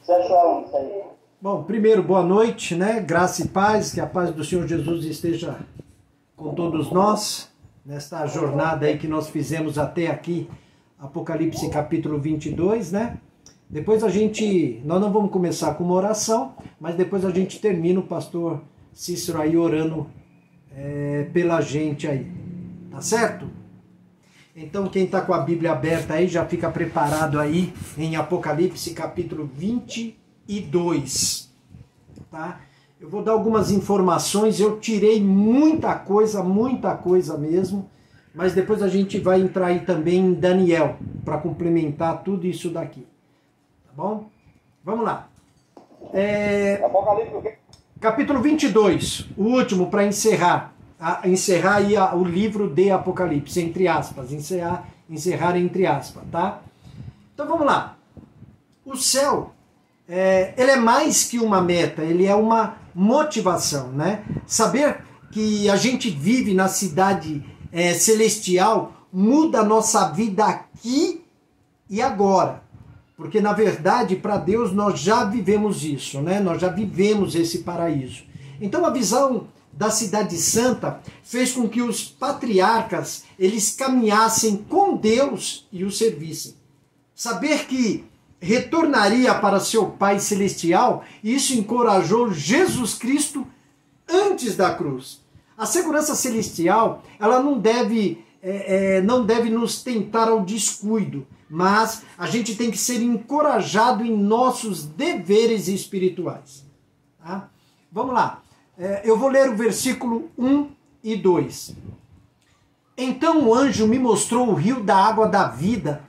isso aí. Bom, primeiro, boa noite, né? Graça e paz, que a paz do Senhor Jesus esteja com todos nós, nesta jornada aí que nós fizemos até aqui, Apocalipse capítulo 22, né? Depois nós não vamos começar com uma oração, mas depois a gente termina o pastor Cícero aí orando pela gente aí, tá certo? Então quem está com a Bíblia aberta aí já fica preparado aí em Apocalipse capítulo 22, tá? Eu vou dar algumas informações, eu tirei muita coisa mesmo, mas depois a gente vai entrar aí também em Daniel, para complementar tudo isso daqui, tá bom? Vamos lá. Apocalipse o quê? Capítulo 22, o último para encerrar aí o livro de Apocalipse, entre aspas, encerrar entre aspas, tá? Então vamos lá. O céu, ele é mais que uma meta, ele é uma motivação, né? Saber que a gente vive na cidade celestial muda a nossa vida aqui e agora. Porque, na verdade, para Deus nós já vivemos isso, né? Nós já vivemos esse paraíso. Então a visão da cidade santa fez com que os patriarcas eles caminhassem com Deus e o servissem. Saber que retornaria para seu Pai Celestial, isso encorajou Jesus Cristo antes da cruz. A segurança celestial, ela não deve nos tentar ao descuido, mas a gente tem que ser encorajado em nossos deveres espirituais. Tá? Vamos lá. Eu vou ler o versículo 1 e 2. Então o anjo me mostrou o rio da água da vida,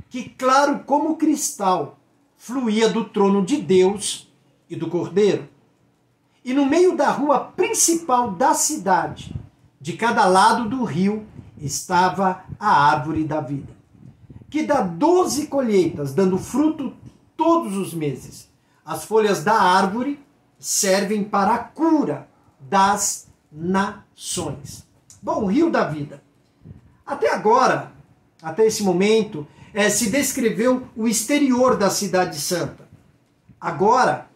que claro como cristal, fluía do trono de Deus e do Cordeiro. E no meio da rua principal da cidade, de cada lado do rio, estava a árvore da vida, que dá 12 colheitas, dando fruto todos os meses. As folhas da árvore servem para a cura das nações. Bom, o rio da vida. Até agora, até esse momento, se descreveu o exterior da cidade santa. Agora,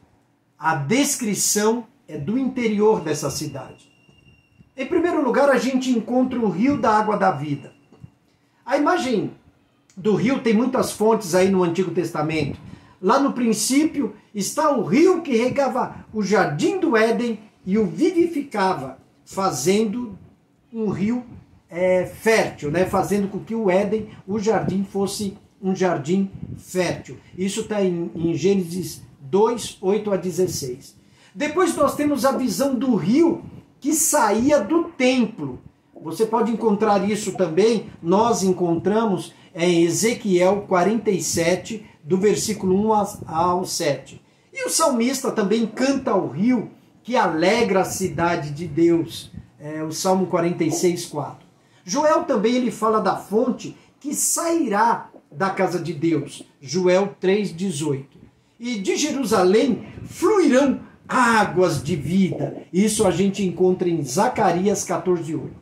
a descrição é do interior dessa cidade. Em primeiro lugar, a gente encontra o rio da água da vida. A imagem do rio tem muitas fontes aí no Antigo Testamento. Lá no princípio está o rio que regava o jardim do Éden e o vivificava, fazendo um rio fértil, né? Fazendo com que o Éden, o jardim, fosse um jardim fértil. Isso está em Gênesis 2, 8 a 16. Depois nós temos a visão do rio que saía do templo. Você pode encontrar isso também, nós encontramos em Ezequiel 47, do versículo 1 ao 7. E o salmista também canta ao rio que alegra a cidade de Deus, o Salmo 46, 4. Joel também ele fala da fonte que sairá da casa de Deus, Joel 3, 18. E de Jerusalém fluirão águas de vida. Isso a gente encontra em Zacarias 14, 8.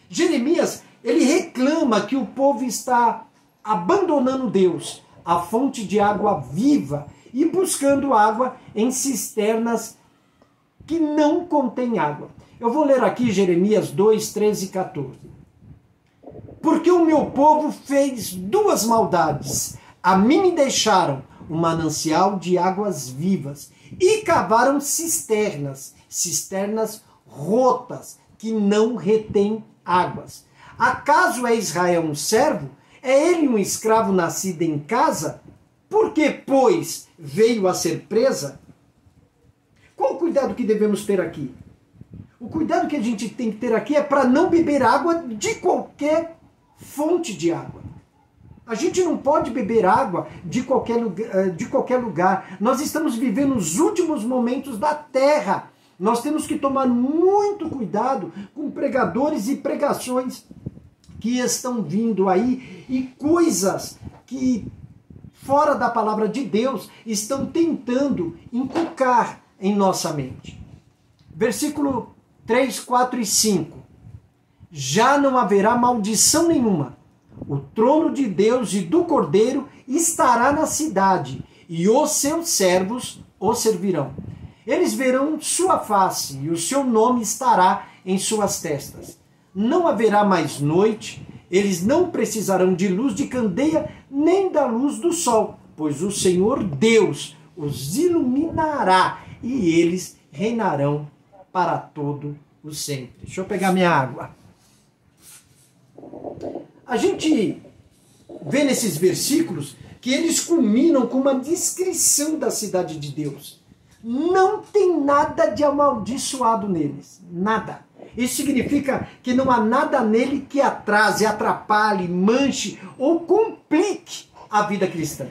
Jeremias, ele reclama que o povo está abandonando Deus, a fonte de água viva, e buscando água em cisternas que não contêm água. Eu vou ler aqui Jeremias 2, 13 e 14. Porque o meu povo fez duas maldades. A mim me deixaram um manancial de águas vivas e cavaram cisternas rotas que não retêm águas. Acaso é Israel um servo? É ele um escravo nascido em casa? Por que, pois, veio a ser presa? Qual o cuidado que devemos ter aqui? O cuidado que a gente tem que ter aqui é para não beber água de qualquer fonte de água. A gente não pode beber água de qualquer lugar. Nós estamos vivendo os últimos momentos da terra. Nós temos que tomar muito cuidado com pregadores e pregações que estão vindo aí e coisas que, fora da palavra de Deus, estão tentando inculcar em nossa mente. Versículo 3, 4 e 5. Já não haverá maldição nenhuma. O trono de Deus e do Cordeiro estará na cidade, e os seus servos o servirão. Eles verão sua face, e o seu nome estará em suas testas. Não haverá mais noite, eles não precisarão de luz de candeia, nem da luz do sol, pois o Senhor Deus os iluminará, e eles reinarão para todo o sempre. Deixa eu pegar minha água. A gente vê nesses versículos que eles culminam com uma descrição da cidade de Deus. Não tem nada de amaldiçoado neles. Nada. Isso significa que não há nada nele que atrase, atrapalhe, manche ou complique a vida cristã.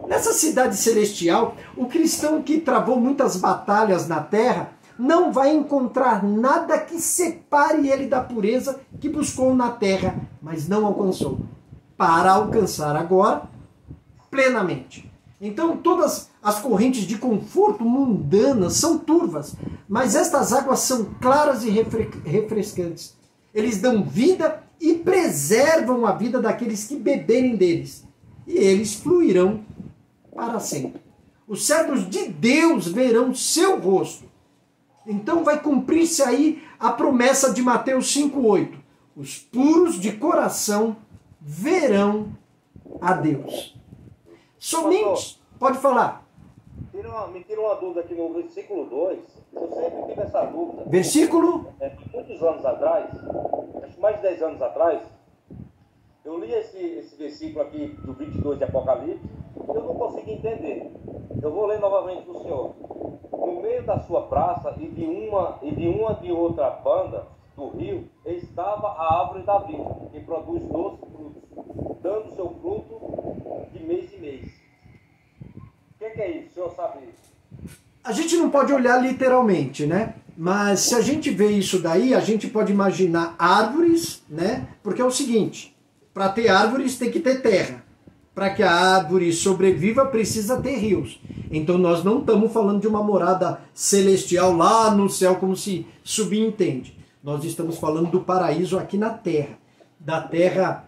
Nessa cidade celestial, o cristão que travou muitas batalhas na terra não vai encontrar nada que separe ele da pureza que buscou na terra, mas não alcançou, para alcançar agora plenamente. Então todas as correntes de conforto mundanas são turvas, mas estas águas são claras e refrescantes. Eles dão vida e preservam a vida daqueles que beberem deles, e eles fluirão para sempre. Os servos de Deus verão seu rosto. Então vai cumprir-se aí a promessa de Mateus 5,8. Os puros de coração verão a Deus. Somente, pode falar. Me tira uma dúvida aqui no versículo 2. Eu sempre tive essa dúvida. Versículo? Muitos anos atrás, acho que mais de 10 anos atrás, eu li esse versículo aqui do 22 de Apocalipse, eu não consegui entender. Eu vou ler novamente para o senhor. No meio da sua praça e de outra banda do rio, estava a árvore da vida, que produz 12 frutos, dando seu fruto de mês em mês. O que é isso? O senhor sabe isso? A gente não pode olhar literalmente, né? Mas se a gente vê isso daí, a gente pode imaginar árvores, né? Porque é o seguinte, para ter árvores tem que ter terra. Para que a árvore sobreviva, precisa ter rios. Então nós não estamos falando de uma morada celestial lá no céu, como se subentende. Nós estamos falando do paraíso aqui na terra. Da terra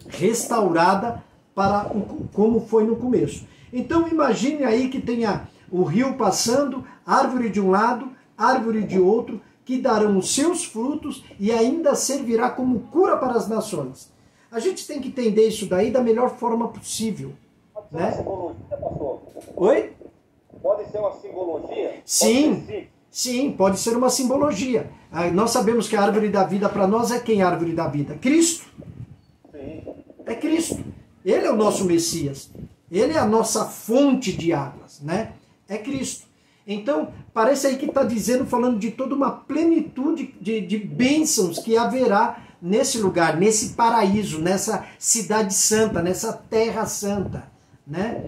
restaurada para como foi no começo. Então imagine aí que tenha o rio passando, árvore de um lado, árvore de outro, que darão os seus frutos e ainda servirá como cura para as nações. A gente tem que entender isso daí da melhor forma possível. Pode ser né? uma simbologia, pastor? Oi? Pode ser uma simbologia? Sim, sim, pode ser uma simbologia. Nós sabemos que a árvore da vida para nós é quem é a árvore da vida? Cristo. Sim. É Cristo. Ele é o nosso Messias. Ele é a nossa fonte de águas, né? É Cristo. Então, parece aí que está dizendo, falando de toda uma plenitude de bênçãos que haverá nesse lugar, nesse paraíso, nessa cidade santa, nessa terra santa. Né?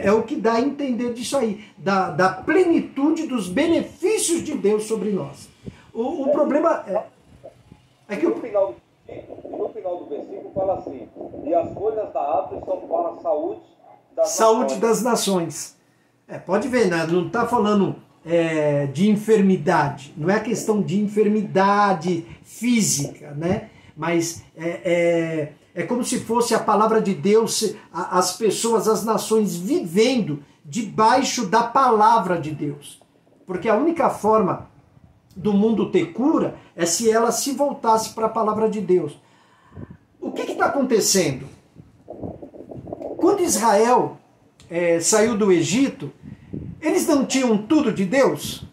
É o que dá a entender disso aí, da plenitude dos benefícios de Deus sobre nós. O problema é que... No final do versículo fala assim, e as folhas da árvore são para a saúde das nações. Pode ver, né? Não está falando de enfermidade, não é questão de enfermidade física, né? Mas é como se fosse a palavra de Deus, as pessoas, as nações vivendo debaixo da palavra de Deus. Porque a única forma do mundo ter cura é se ela se voltasse para a palavra de Deus. O que está acontecendo? Quando Israel saiu do Egito, eles não tinham tudo de Deus?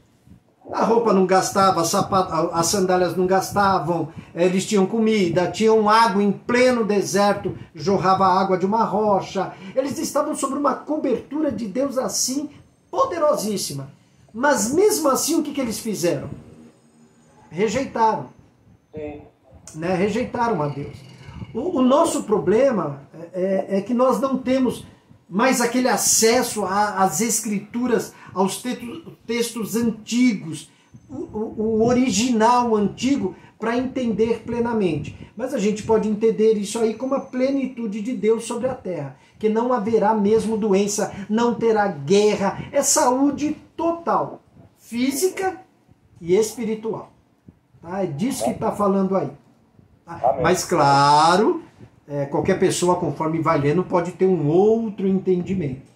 A roupa não gastava, as sandálias não gastavam, eles tinham comida, tinham água em pleno deserto, jorrava água de uma rocha. Eles estavam sobre uma cobertura de Deus assim, poderosíssima. Mas mesmo assim, o que eles fizeram? Rejeitaram. Sim. Né? Rejeitaram a Deus. O nosso problema é que nós não temos mais aquele acesso às escrituras, aos textos antigos, o original antigo, para entender plenamente. Mas a gente pode entender isso aí como a plenitude de Deus sobre a terra, que não haverá mesmo doença, não terá guerra, é saúde total, física e espiritual. Tá? É disso que está falando aí. Tá? Mas claro, qualquer pessoa, conforme vai lendo, pode ter um outro entendimento.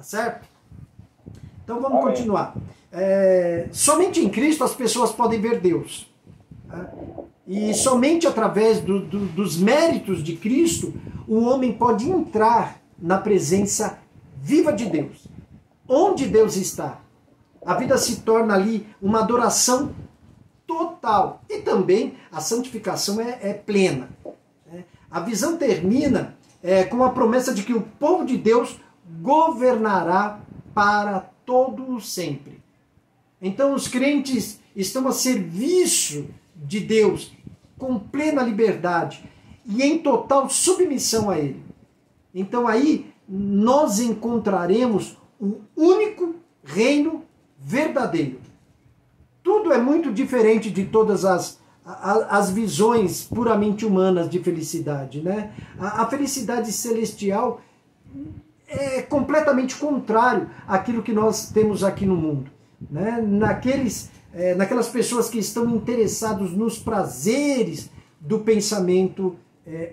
Tá certo? Então vamos Amém. continuar. Somente em Cristo as pessoas podem ver Deus. Tá? E somente através dos méritos de Cristo o homem pode entrar na presença viva de Deus. Onde Deus está? A vida se torna ali uma adoração total. E também a santificação é plena. A visão termina com a promessa de que o povo de Deus governará para todo o sempre. Então os crentes estão a serviço de Deus com plena liberdade e em total submissão a Ele. Então aí nós encontraremos o único reino verdadeiro. Tudo é muito diferente de todas as visões puramente humanas de felicidade, né? A felicidade celestial é completamente contrário àquilo que nós temos aqui no mundo, né? Naquelas pessoas que estão interessadas nos prazeres do pensamento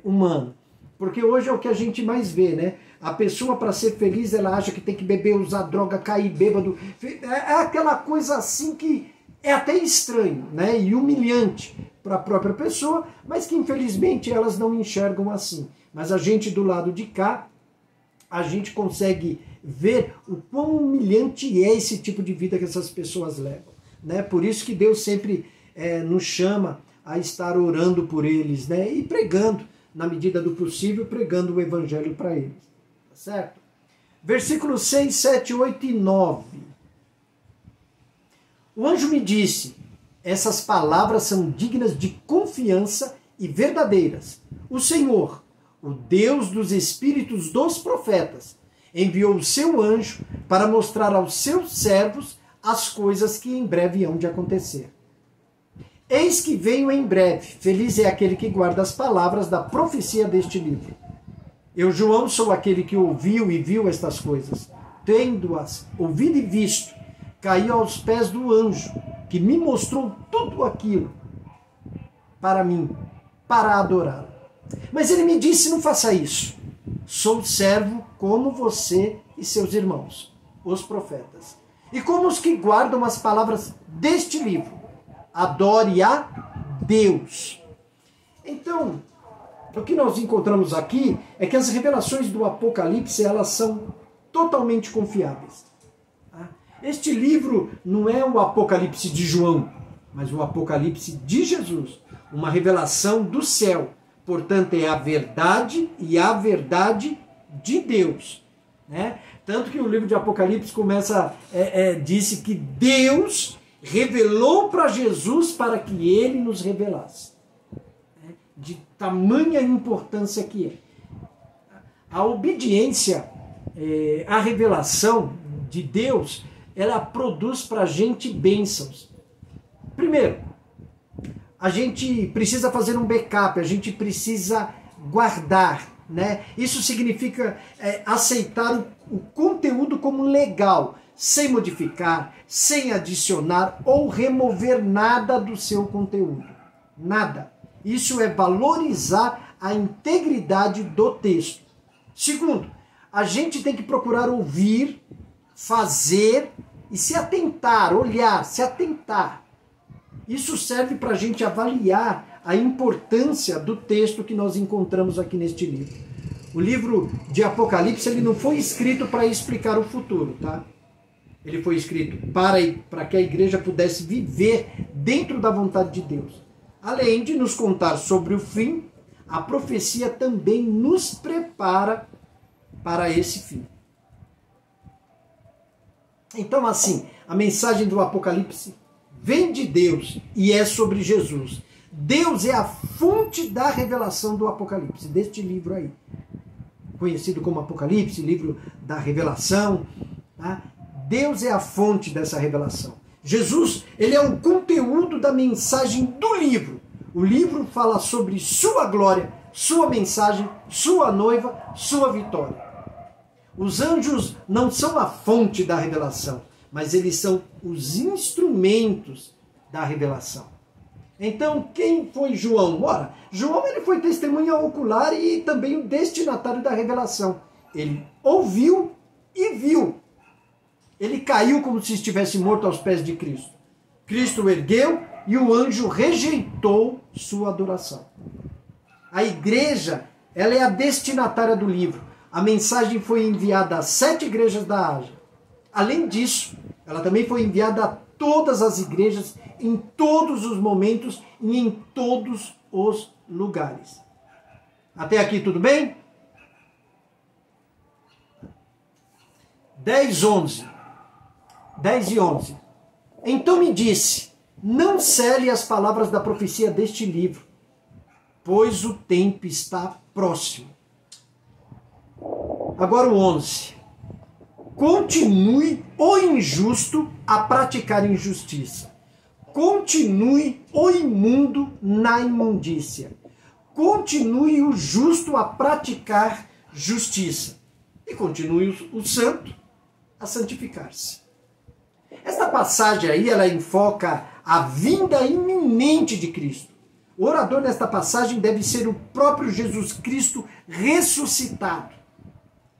humano. Porque hoje é o que a gente mais vê, né? A pessoa, para ser feliz, ela acha que tem que beber, usar droga, cair bêbado. É aquela coisa assim que é até estranho, né? E humilhante para a própria pessoa, mas que infelizmente elas não enxergam assim. Mas a gente do lado de cá, a gente consegue ver o quão humilhante é esse tipo de vida que essas pessoas levam, né? Por isso que Deus sempre nos chama a estar orando por eles, né? E pregando, na medida do possível, pregando o evangelho para eles. Tá certo? Versículos 6, 7, 8 e 9. O anjo me disse: essas palavras são dignas de confiança e verdadeiras. O Senhor, o Deus dos espíritos dos profetas, enviou o seu anjo para mostrar aos seus servos as coisas que em breve hão de acontecer. Eis que venho em breve, feliz é aquele que guarda as palavras da profecia deste livro. Eu, João, sou aquele que ouviu e viu estas coisas. Tendo-as ouvido e visto, caí aos pés do anjo, que me mostrou tudo aquilo para mim, para adorá-lo. Mas ele me disse: não faça isso. Sou servo como você e seus irmãos, os profetas, e como os que guardam as palavras deste livro. Adore a Deus. Então, o que nós encontramos aqui é que as revelações do Apocalipse, elas são totalmente confiáveis. Este livro não é o Apocalipse de João, mas o Apocalipse de Jesus, uma revelação do céu. Portanto, é a verdade e a verdade de Deus, né? Tanto que o livro de Apocalipse disse que Deus revelou para Jesus para que ele nos revelasse. De tamanha importância que é. A obediência à revelação de Deus, ela produz para a gente bênçãos. Primeiro, a gente precisa fazer um backup, a gente precisa guardar, né? Isso significa aceitar o conteúdo como legal, sem modificar, sem adicionar ou remover nada do seu conteúdo. Nada. Isso é valorizar a integridade do texto. Segundo, a gente tem que procurar ouvir, fazer e se atentar, olhar, se atentar. Isso serve para a gente avaliar a importância do texto que nós encontramos aqui neste livro. O livro de Apocalipse, ele não foi escrito para explicar o futuro, tá? Ele foi escrito para que a igreja pudesse viver dentro da vontade de Deus. Além de nos contar sobre o fim, a profecia também nos prepara para esse fim. Então, assim, a mensagem do Apocalipse vem de Deus e é sobre Jesus. Deus é a fonte da revelação do Apocalipse, deste livro aí. Conhecido como Apocalipse, livro da revelação. Tá? Deus é a fonte dessa revelação. Jesus, ele é o conteúdo da mensagem do livro. O livro fala sobre sua glória, sua mensagem, sua noiva, sua vitória. Os anjos não são a fonte da revelação, mas eles são os instrumentos da revelação. Então, quem foi João? Ora, João, ele foi testemunha ocular e também o destinatário da revelação. Ele ouviu e viu. Ele caiu como se estivesse morto aos pés de Cristo. Cristo o ergueu e o anjo rejeitou sua adoração. A igreja, ela é a destinatária do livro. A mensagem foi enviada às 7 igrejas da Ásia. Além disso, ela também foi enviada a todas as igrejas, em todos os momentos e em todos os lugares. Até aqui tudo bem? 10 e 11. Então me disse, não cele as palavras da profecia deste livro, pois o tempo está próximo. Agora o 11. Continue o injusto a praticar injustiça. Continue o imundo na imundícia. Continue o justo a praticar justiça. E continue o santo a santificar-se. Esta passagem aí, ela enfoca a vinda iminente de Cristo. O orador nesta passagem deve ser o próprio Jesus Cristo ressuscitado.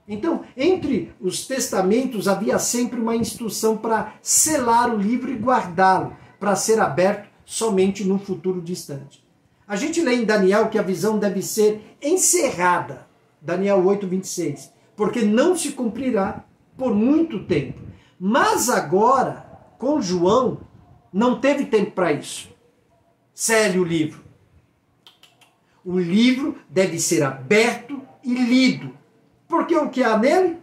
Então, entre os testamentos havia sempre uma instrução para selar o livro e guardá-lo, para ser aberto somente num futuro distante. A gente lê em Daniel que a visão deve ser encerrada, Daniel 8:26, porque não se cumprirá por muito tempo. Mas agora, com João, não teve tempo para isso. Cele o livro. O livro deve ser aberto e lido. Porque o que há nele?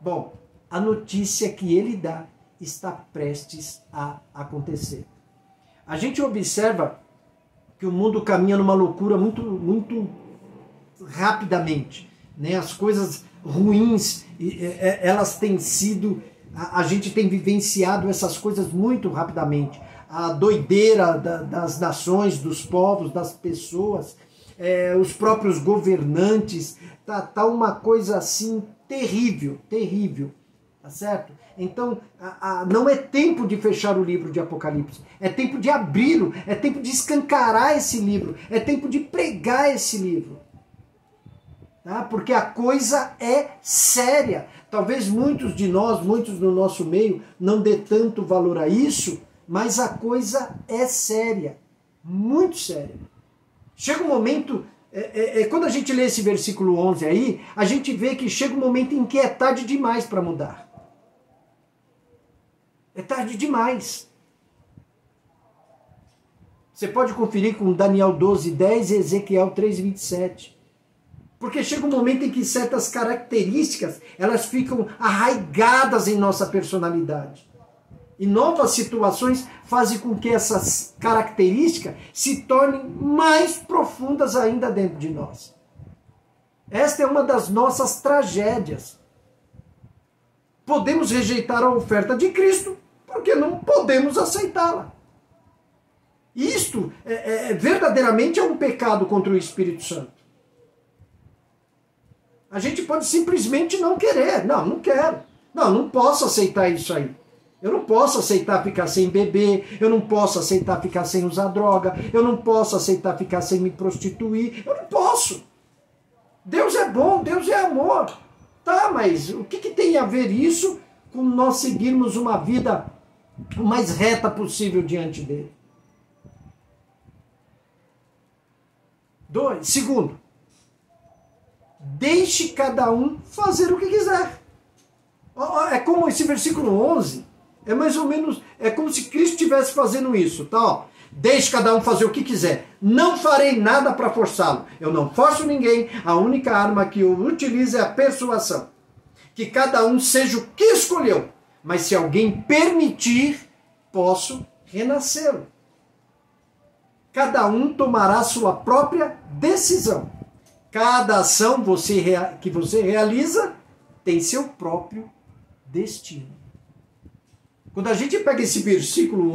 Bom, a notícia que ele dá está prestes a acontecer. A gente observa que o mundo caminha numa loucura muito rapidamente, né? As coisas ruins, elas têm sido... A gente tem vivenciado essas coisas muito rapidamente. A doideira das nações, dos povos, das pessoas, os próprios governantes, tá uma coisa assim terrível, tá certo? Então, não é tempo de fechar o livro de Apocalipse, é tempo de abri-lo, é tempo de escancarar esse livro, é tempo de pregar esse livro. Tá? Porque a coisa é séria. Talvez muitos de nós, muitos no nosso meio, não dê tanto valor a isso, mas a coisa é séria, muito séria. Chega um momento, quando a gente lê esse versículo 11 aí, a gente vê que chega um momento em que é tarde demais para mudar. É tarde demais. Você pode conferir com Daniel 12:10 e Ezequiel 3:27. Porque chega um momento em que certas características, elas ficam arraigadas em nossa personalidade. E novas situações fazem com que essas características se tornem mais profundas ainda dentro de nós. Esta é uma das nossas tragédias. Podemos rejeitar a oferta de Cristo porque não podemos aceitá-la. Isto verdadeiramente é um pecado contra o Espírito Santo. A gente pode simplesmente não querer. Não quero. Não posso aceitar isso aí. Eu não posso aceitar ficar sem beber, eu não posso aceitar ficar sem usar droga, eu não posso aceitar ficar sem me prostituir, eu não posso. Deus é bom, Deus é amor. Tá, mas o que tem a ver isso com nós seguirmos uma vida o mais reta possível diante dele? Segundo, deixe cada um fazer o que quiser. É como esse versículo 11, é mais ou menos, é como se Cristo estivesse fazendo isso, tá? Ó, deixe cada um fazer o que quiser. Não farei nada para forçá-lo. Eu não forço ninguém. A única arma que eu utilizo é a persuasão. Que cada um seja o que escolheu. Mas se alguém permitir, posso renascê-lo. Cada um tomará sua própria decisão. Cada ação que você realiza tem seu próprio destino. Quando a gente pega esse versículo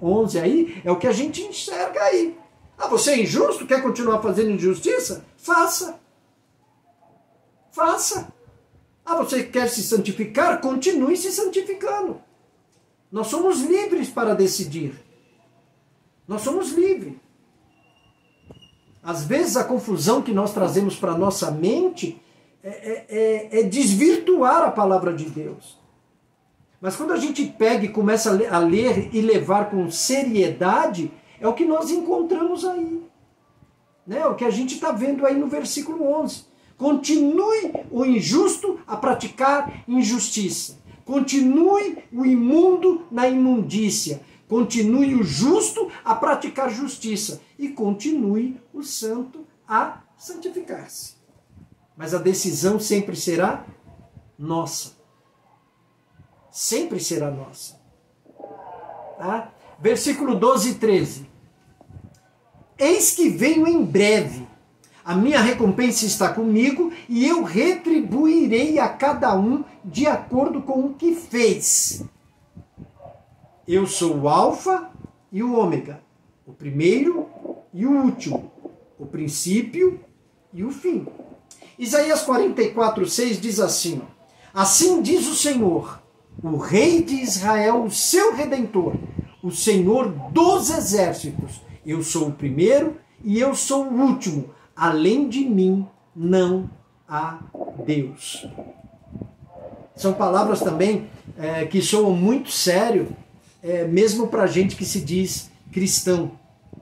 11 aí, é o que a gente enxerga aí. Ah, você é injusto? Quer continuar fazendo injustiça? Faça. Faça. Ah, você quer se santificar? Continue se santificando. Nós somos livres para decidir. Nós somos livres. Às vezes a confusão que nós trazemos para a nossa mente é desvirtuar a palavra de Deus. Mas quando a gente pega e começa a ler e levar com seriedade, é o que nós encontramos aí. Né? O que a gente está vendo aí no versículo 11. Continue o injusto a praticar injustiça. Continue o imundo na imundícia. Continue o justo a praticar justiça. E continue o santo a santificar-se. Mas a decisão sempre será nossa. Sempre será nossa. Tá? Versículo 12 e 13. Eis que venho em breve. A minha recompensa está comigo e eu retribuirei a cada um de acordo com o que fez. Eu sou o Alfa e o Ômega, o primeiro e o último, o princípio e o fim. Isaías 44:6 diz assim: assim diz o Senhor, o Rei de Israel, o seu Redentor, o Senhor dos exércitos. Eu sou o primeiro e eu sou o último. Além de mim não há Deus. São palavras também que soam muito sério, mesmo para gente que se diz cristão.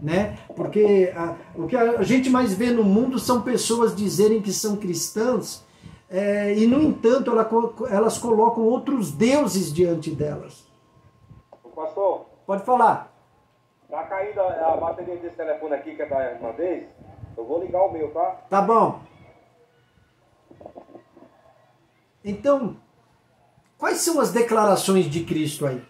Né? Porque o que a gente mais vê no mundo são pessoas dizerem que são cristãs e, no entanto, elas colocam outros deuses diante delas. Pastor, pode falar. Tá caindo a bateria desse telefone aqui, que é da irmã Deise. Eu vou ligar o meu, tá? Tá bom. Então, quais são as declarações de Cristo aí?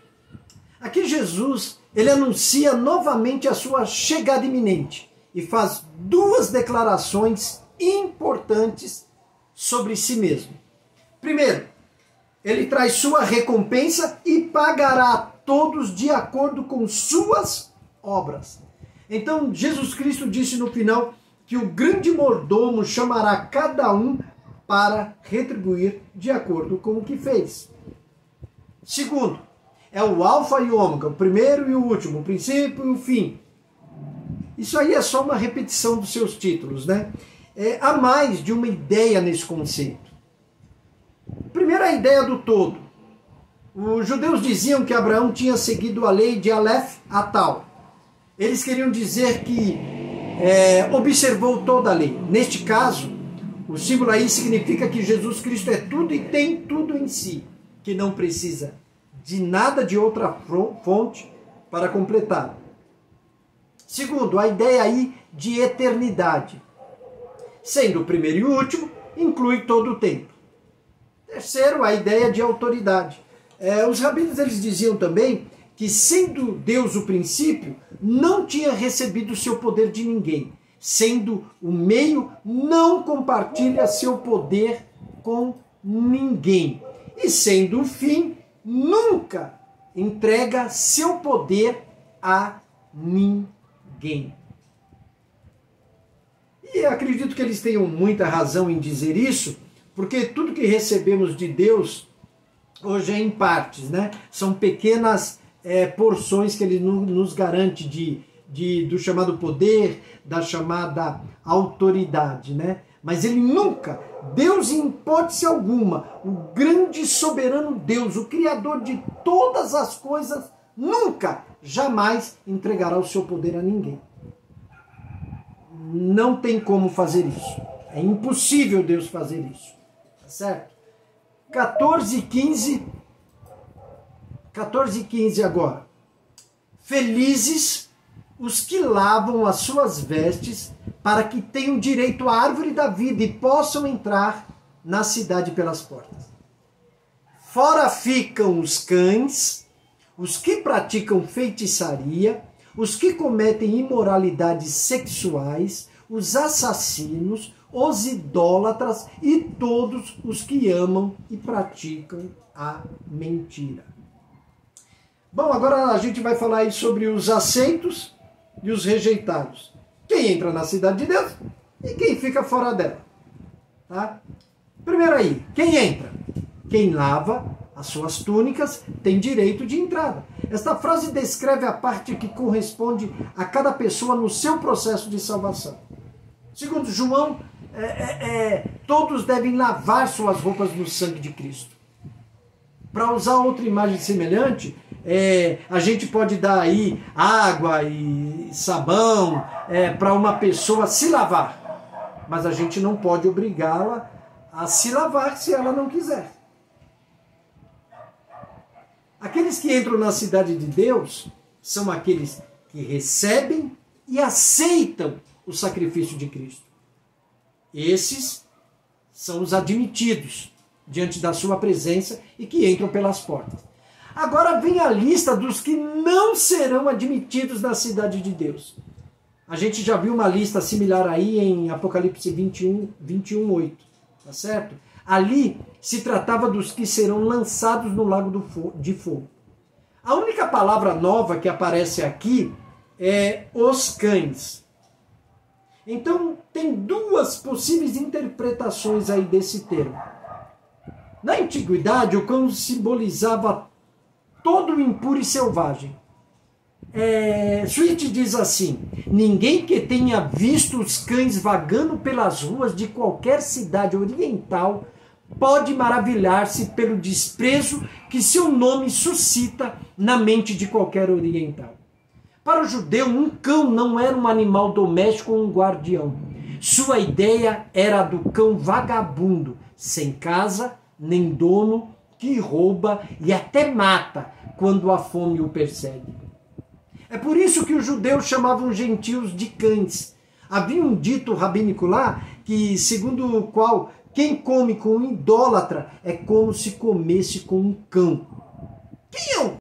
Aqui Jesus, ele anuncia novamente a sua chegada iminente e faz duas declarações importantes sobre si mesmo. Primeiro, ele traz sua recompensa e pagará a todos de acordo com suas obras. Então, Jesus Cristo disse no final que o grande mordomo chamará cada um para retribuir de acordo com o que fez. Segundo, é o Alfa e o Ômega, o primeiro e o último, o princípio e o fim. Isso aí é só uma repetição dos seus títulos, né? Há mais de uma ideia nesse conceito. Primeiro, a ideia do todo. Os judeus diziam que Abraão tinha seguido a lei de Aleph a Tal. Eles queriam dizer que observou toda a lei. Neste caso, o símbolo aí significa que Jesus Cristo é tudo e tem tudo em si, que não precisa de nada de outra fonte para completar. Segundo, a ideia aí de eternidade. Sendo o primeiro e o último, inclui todo o tempo. Terceiro, a ideia de autoridade. Os rabinos eles diziam também que, sendo Deus o princípio, não tinha recebido o seu poder de ninguém. Sendo o meio, não compartilha seu poder com ninguém. E sendo o fim, nunca entrega seu poder a ninguém. E acredito que eles tenham muita razão em dizer isso, porque tudo que recebemos de Deus hoje é em partes, né? São pequenas porções que ele nos garante do chamado poder, da chamada autoridade, né? Mas ele nunca, Deus em hipótese alguma, o grande soberano Deus, o Criador de todas as coisas, nunca, jamais entregará o seu poder a ninguém. Não tem como fazer isso. É impossível Deus fazer isso. Tá certo? 14:15 agora. Felizes os que lavam as suas vestes, para que tenham direito à árvore da vida e possam entrar na cidade pelas portas. Fora ficam os cães, os que praticam feitiçaria, os que cometem imoralidades sexuais, os assassinos, os idólatras e todos os que amam e praticam a mentira. Bom, agora a gente vai falar aí sobre os aceitos e os rejeitados. Quem entra na cidade de Deus e quem fica fora dela. Tá? Primeiro aí, quem entra? Quem lava as suas túnicas tem direito de entrada. Esta frase descreve a parte que corresponde a cada pessoa no seu processo de salvação. Segundo João, todos devem lavar suas roupas no sangue de Cristo. Para usar outra imagem semelhante, a gente pode dar aí água e sabão para uma pessoa se lavar, mas a gente não pode obrigá-la a se lavar se ela não quiser. Aqueles que entram na cidade de Deus são aqueles que recebem e aceitam o sacrifício de Cristo. Esses são os admitidos diante da sua presença e que entram pelas portas. Agora vem a lista dos que não serão admitidos na cidade de Deus. A gente já viu uma lista similar aí em Apocalipse 21:8, tá certo? Ali se tratava dos que serão lançados no lago de fogo. A única palavra nova que aparece aqui é os cães. Então tem duas possíveis interpretações aí desse termo. Na antiguidade, o cão simbolizava todo o impuro e selvagem. Sweet diz assim: ninguém que tenha visto os cães vagando pelas ruas de qualquer cidade oriental pode maravilhar-se pelo desprezo que seu nome suscita na mente de qualquer oriental. Para o judeu, um cão não era um animal doméstico ou um guardião. Sua ideia era a do cão vagabundo, sem casa, nem dono, que rouba e até mata quando a fome o persegue. É por isso que os judeus chamavam os gentios de cães. Havia um dito rabínico lá, que, segundo o qual quem come com um idólatra é como se comesse com um cão. Quem é o